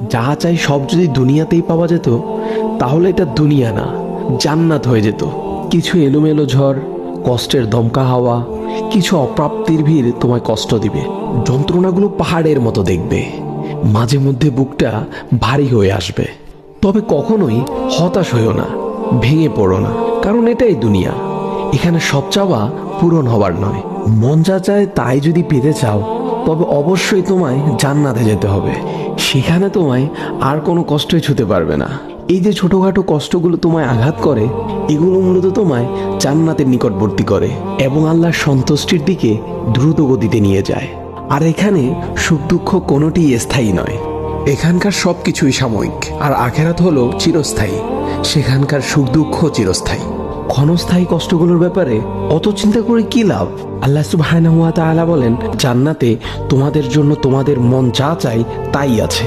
যা চাই সব যদি দুনিয়াতেই পাওয়া যেত, তাহলে এটা দুনিয়া না, জান্নাত হয়ে যেত। কিছু এলোমেলো ঝড়, কষ্টের দমকা হাওয়া, কিছু অপ্রাপ্তির ভিড় তোমায় কষ্ট দিবে। যন্ত্রণাগুলো পাহাড়ের মতো দেখবে, মাঝে মধ্যে বুকটা ভারী হয়ে আসবে। তবে কখনোই হতাশ হইও না, ভেঙে পড়ো না, কারণ এটাই দুনিয়া। এখানে সব চাওয়া পূরণ হবার নয়। মন যা চায় তাই যদি পেতে চাও, তবে অবশ্যই তোমায় জান্নাতে যেতে হবে। সেখানে তোমায় আর কোনো কষ্টই ছুতে পারবে না। এই যে ছোটখাটো কষ্টগুলো তোমায় আঘাত করে, এগুলো মূলত তোমায় জান্নাতের নিকটবর্তী করে এবং আল্লাহর সন্তুষ্টির দিকে দ্রুত গতিতে নিয়ে যায়। আর এখানে সুখ দুঃখ কোনোটিই স্থায়ী নয়। এখানকার সবকিছুই সাময়িক, আর আখেরাত হলো চিরস্থায়ী। সেখানকার সুখ দুঃখ চিরস্থায়ী। ক্ষণস্থায়ী কষ্টগুলোর ব্যাপারে অত চিন্তা করে কি লাভ? আল্লাহ সুবহানাহু ওয়া তাআলা বলেন, জান্নাতে তোমাদের জন্য তোমাদের মন যা চায় তাই আছে।